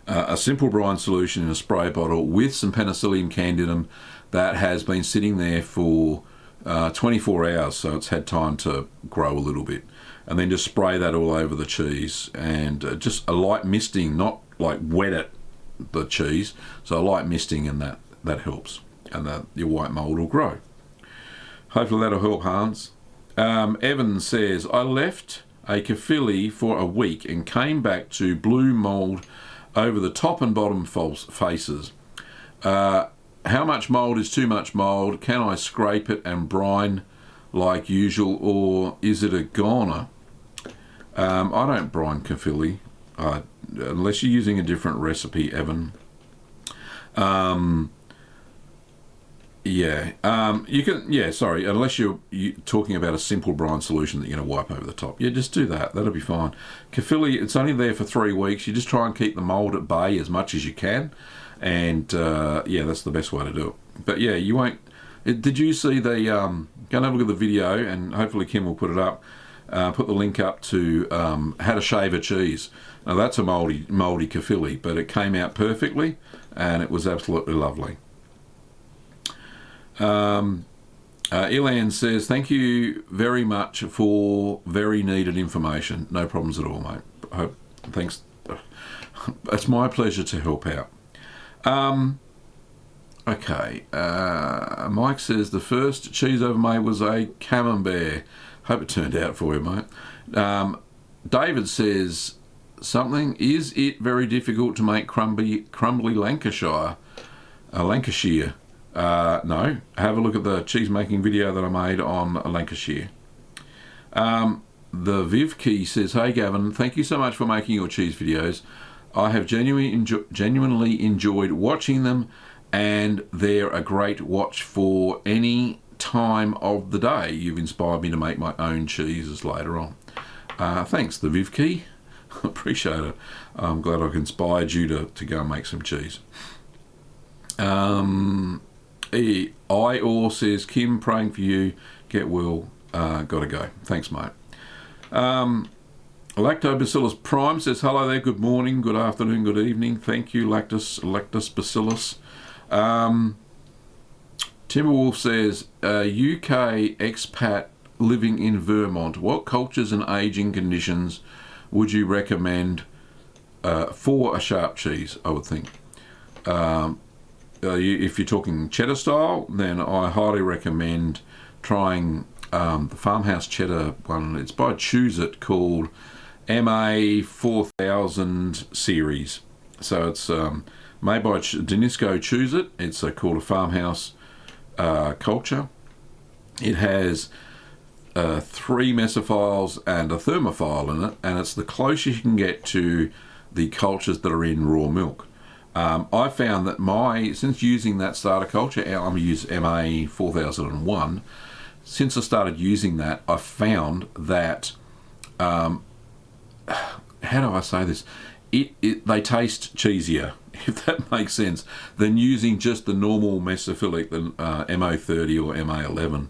a simple brine solution in a spray bottle with some penicillium candidum that has been sitting there for 24 hours, so it's had time to grow a little bit. And then just spray that all over the cheese, and just a light misting, not like wet it, the cheese, so a light misting, and that helps, and your white mould will grow. Hopefully that'll help, Hans. Evan says, I left a Caerphilly for a week and came back to blue mould over the top and bottom faces. How much mould is too much mould? Can I scrape it and brine like usual, or is it a goner? I don't brine Caerphilly, unless you're using a different recipe, Evan. You can. Yeah, sorry. Unless you're talking about a simple brine solution that you're going to wipe over the top. Yeah, just do that. That'll be fine. Caerphilly, it's only there for 3 weeks. You just try and keep the mould at bay as much as you can, and yeah, that's the best way to do it. But yeah, you won't. Did you see the? Go and have a look at the video, and hopefully Kim will put it up. Put the link up to how to shave a cheese. Now that's a mouldy Caerphilly, but it came out perfectly, and it was absolutely lovely. Ilan says, thank you very much for very needed information. No problems at all, mate. Thanks. It's my pleasure to help out. Okay. Mike says, the first cheese ever made was a camembert. Hope it turned out for you, mate. David says, is it very difficult to make crumbly Lancashire? No. Have a look at the cheese making video that I made on Lancashire. The Viv Key says, hey Gavin, thank you so much for making your cheese videos. I have genuinely enjoyed watching them, and they're a great watch for any time of the day. You've inspired me to make my own cheeses later on. Thanks, the Viv Key. Appreciate it. I'm glad I've inspired you to go and make some cheese. I says, Kim, praying for you. Get well. Gotta go. Thanks, mate. Lactobacillus Prime says, hello there, good morning, good afternoon, good evening. Thank you, Lactus Bacillus. Timberwolf says, UK expat living in Vermont. What cultures and aging conditions would you recommend for a sharp cheese, I would think? If you're talking cheddar style, then I highly recommend trying the Farmhouse Cheddar one. It's by Choose It, called MA 4000 series. So it's made by Danisco Choose It. It's called a Farmhouse culture. It has 3 mesophiles and a thermophile in it, and it's the closest you can get to the cultures that are in raw milk. I found that since using that starter culture, I'm going to use MA 4001, since I started using that, I found that, how do I say this? They taste cheesier, if that makes sense, than using just the normal mesophilic, the MO30 or MA11.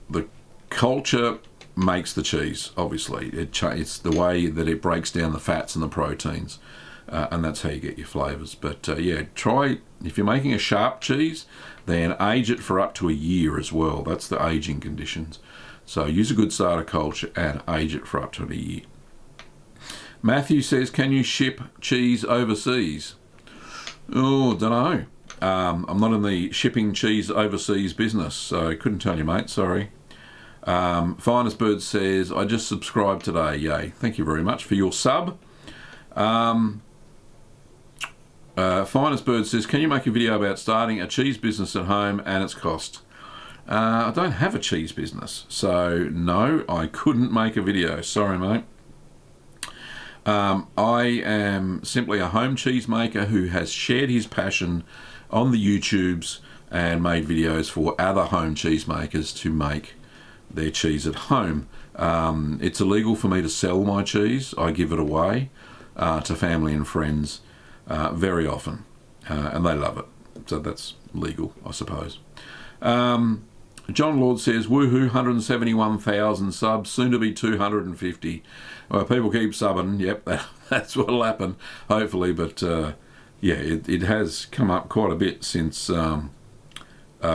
The culture makes the cheese, obviously. It's the way that it breaks down the fats and the proteins, and that's how you get your flavours. But yeah, try, if you're making a sharp cheese, then age it for up to a year as well. That's the aging conditions. So use a good starter culture and age it for up to a year. Matthew says, can you ship cheese overseas? Oh, don't know. I'm not in the shipping cheese overseas business, so I couldn't tell you, mate. Sorry. Finest Bird says, I just subscribed today. Yay. Thank you very much for your sub. Finest Bird says, can you make a video about starting a cheese business at home and its cost? I don't have a cheese business, so no, I couldn't make a video. Sorry, mate. I am simply a home cheese maker who has shared his passion on the YouTubes and made videos for other home cheese makers to make their cheese at home. It's illegal for me to sell my cheese. I give it away to family and friends very often, and they love it. So that's legal, I suppose. John Lord says, woohoo, 171,000 subs, soon to be 250. Well, people keep subbing. Yep, that's what'll happen, hopefully. But yeah, it has come up quite a bit since a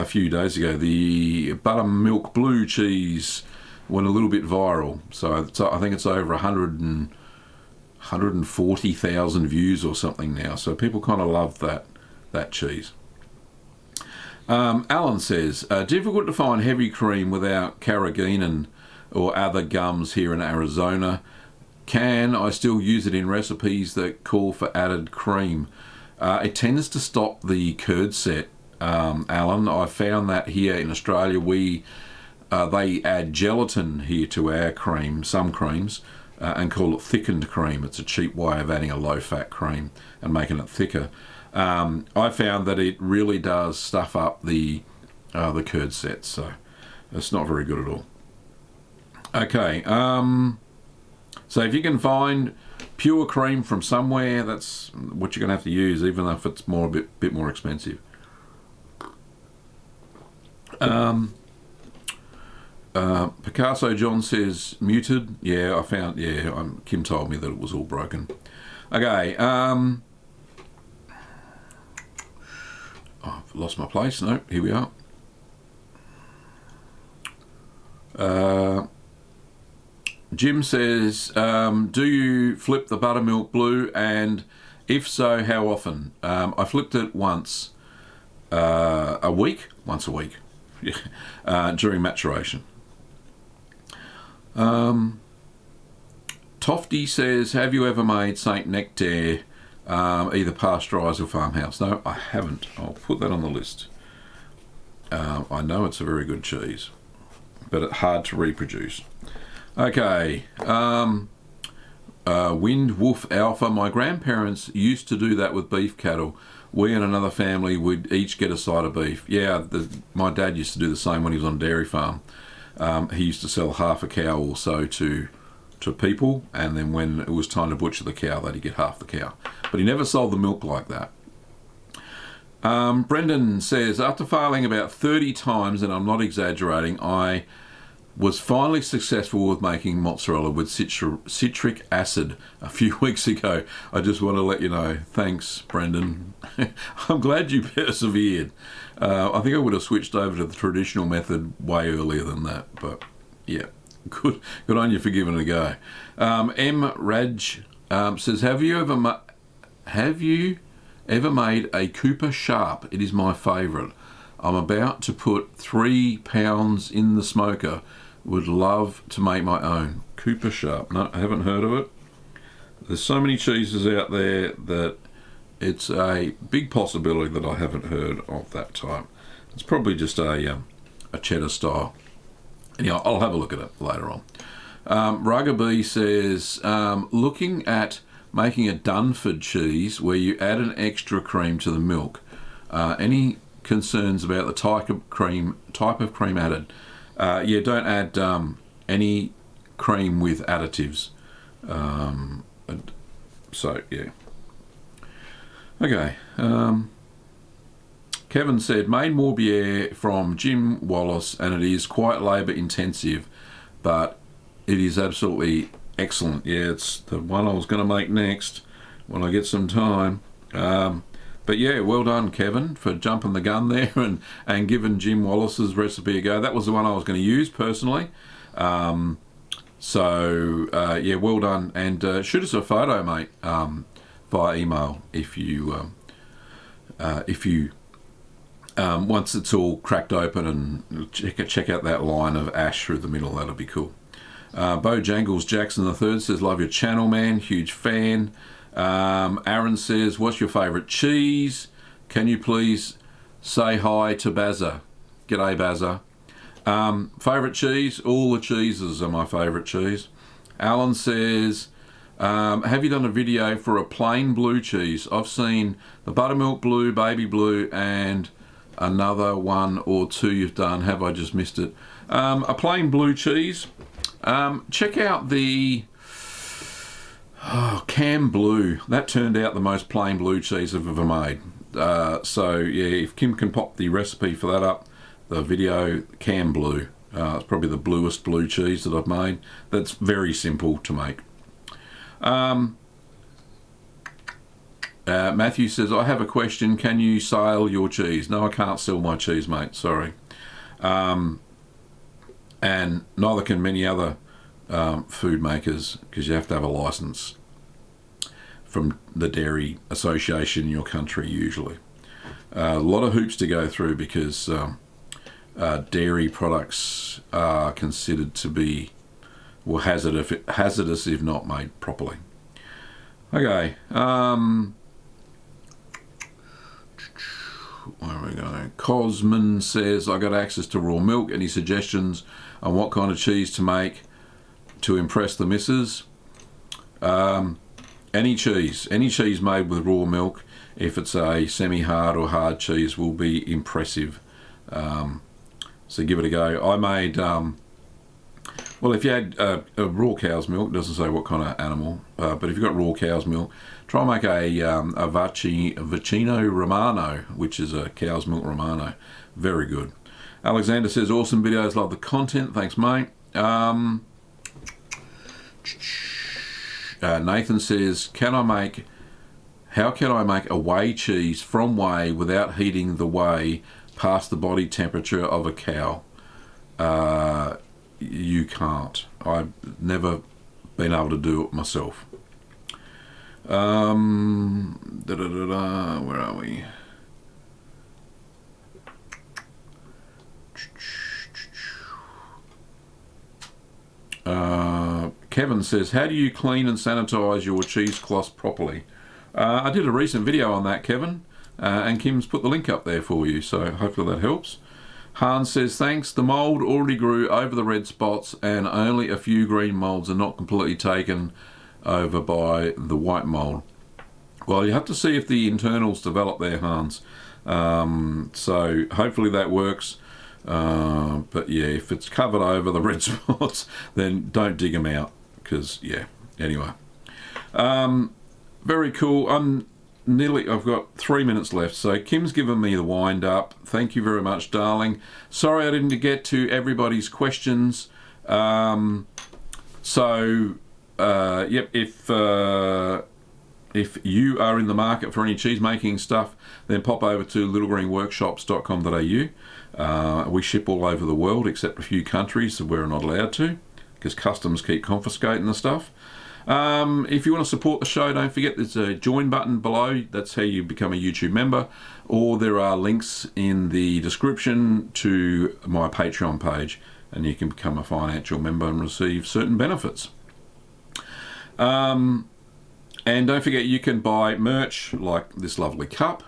few days ago. The buttermilk blue cheese went a little bit viral. So I think it's over 140,000 views or something now. So people kind of love that cheese. Alan says, difficult to find heavy cream without carrageenan or other gums here in Arizona. Can I still use it in recipes that call for added cream? It tends to stop the curd set, Alan. I found that here in Australia they add gelatin here to our cream, some creams, and call it thickened cream. It's a cheap way of adding a low-fat cream and making it thicker. I found that it really does stuff up the curd sets, so it's not very good at all. Okay, so if you can find pure cream from somewhere, that's what you're going to have to use, even if it's a bit more expensive. Picasso John says, muted. Yeah, I found, Kim told me that it was all broken. Okay, I've lost my place. No, here we are. Jim says, do you flip the buttermilk blue, and if so, how often? I flipped it once a week during maturation. Tofty says, have you ever made Saint Nectaire, either pasteurised or farmhouse? No, I haven't. I'll put that on the list. I know it's a very good cheese, but it's hard to reproduce. Okay, Wind Wolf Alpha. My grandparents used to do that with beef cattle. We and another family would each get a side of beef. Yeah, my dad used to do the same when he was on a dairy farm. He used to sell half a cow or so to people, and then when it was time to butcher the cow, they'd get half the cow. But he never sold the milk like that. Brendan says, after failing about 30 times, and I'm not exaggerating, I was finally successful with making mozzarella with citric acid a few weeks ago. I just want to let you know. Thanks, Brendan. I'm glad you persevered. I think I would have switched over to the traditional method way earlier than that, but yeah, good on you for giving it a go. M. Raj says, have you ever made a Cooper Sharp? It is my favourite. I'm about to put 3 pounds in the smoker. Would love to make my own. Cooper Sharp. No, I haven't heard of it. There's so many cheeses out there that it's a big possibility that I haven't heard of that type. It's probably just a cheddar style. Anyway, I'll have a look at it later on. Rugger says, looking at making a Dunford cheese where you add an extra cream to the milk. Any concerns about the type of cream added? Yeah, don't add any cream with additives. So yeah. Okay. Kevin said, made Morbier from Jim Wallace, and it is quite labour intensive, but it is absolutely excellent. Yeah, it's the one I was going to make next when I get some time. But yeah, well done, Kevin, for jumping the gun there and giving Jim Wallace's recipe a go. That was the one I was going to use personally. Yeah, well done. And shoot us a photo, mate, via email if you once it's all cracked open, and check out that line of ash through the middle. That'll be cool. Bojangles Jackson III says, love your channel, man. Huge fan. Aaron says, what's your favourite cheese? Can you please say hi to Bazza? G'day, Bazza. Favourite cheese? All the cheeses are my favourite cheese. Alan says, have you done a video for a plain blue cheese? I've seen the buttermilk blue, baby blue, and another one or two you've done. Have I just missed it? A plain blue cheese. Check out the Cam Blue. That turned out the most plain blue cheese I've ever made. So yeah, if Kim can pop the recipe for that up, the video Cam Blue. It's probably the bluest blue cheese that I've made. That's very simple to make. Matthew says, I have a question. Can you sell your cheese? No, I can't sell my cheese, mate. Sorry. And neither can many other food makers, because you have to have a license from the Dairy Association in your country usually. A lot of hoops to go through, because dairy products are considered to be, well, hazardous if not made properly. Okay. Where are we going? Cosman says, I got access to raw milk. Any suggestions on what kind of cheese to make to impress the missus? Any cheese made with raw milk, if it's a semi-hard or hard cheese, will be impressive. So give it a go. I made, well, if you had a raw cow's milk, it doesn't say what kind of animal, but if you've got raw cow's milk, try and make a Pecorino-Romano, which is a cow's milk Romano. Very good. Alexander says, awesome videos, love the content. Thanks, mate. Nathan says, how can I make a whey cheese from whey without heating the whey past the body temperature of a cow? You can't. I've never been able to do it myself. Where are we? Kevin says, how do you clean and sanitize your cheesecloth properly? I did a recent video on that, Kevin, and Kim's put the link up there for you, so hopefully that helps. Hans says, thanks, the mould already grew over the red spots and only a few green moulds are not completely taken over by the white mould. Well, you have to see if the internals develop there, Hans. So hopefully that works. But yeah, if it's covered over the red spots, then don't dig them out, because yeah, anyway. Very cool. I've got 3 minutes left, so Kim's given me the wind up. Thank you very much, darling. Sorry I didn't get to everybody's questions. Yep, if you are in the market for any cheese making stuff, then pop over to littlegreenworkshops.com.au. We ship all over the world except a few countries that we're not allowed to, because customs keep confiscating the stuff. If you want to support the show, don't forget there's a join button below. That's how you become a YouTube member, or there are links in the description to my Patreon page, and you can become a financial member and receive certain benefits. And don't forget, you can buy merch like this lovely cup.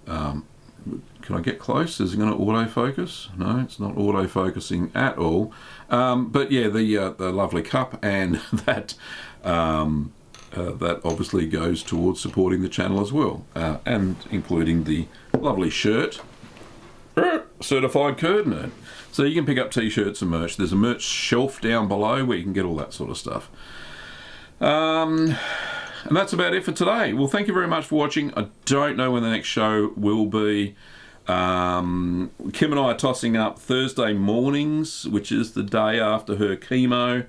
Can I get close? Is it going to autofocus? No, it's not autofocusing at all. But yeah, the lovely cup, and that obviously goes towards supporting the channel as well, and including the lovely shirt, Certified Curd Nerd. So you can pick up t-shirts and merch. There's a merch shelf down below where you can get all that sort of stuff. And that's about it for today. Well, thank you very much for watching. I don't know when the next show will be. Kim and I are tossing up Thursday mornings, which is the day after her chemo.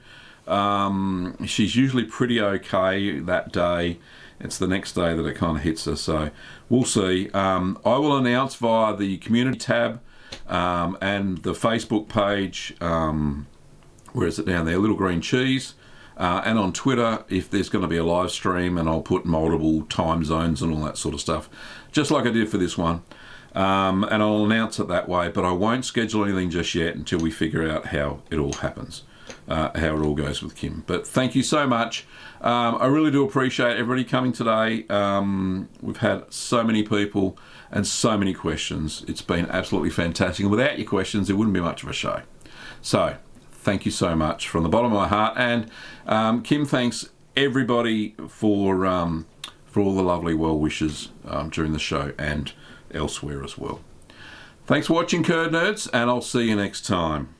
She's usually pretty okay that day. It's the next day that it kind of hits her, so we'll see. I will announce via the community tab and the Facebook page, where is it down there, Little Green Cheese. and on Twitter if there's going to be a live stream, and I'll put multiple time zones and all that sort of stuff, just like I did for this one. And I'll announce it that way, but I won't schedule anything just yet until we figure out how it all happens, how it all goes with Kim. But thank you so much. I really do appreciate everybody coming today. We've had so many people and so many questions. It's been absolutely fantastic. And without your questions, it wouldn't be much of a show. So thank you so much from the bottom of my heart. And Kim thanks everybody for all the lovely well wishes during the show and elsewhere as well. Thanks for watching, Curd Nerds, and I'll see you next time.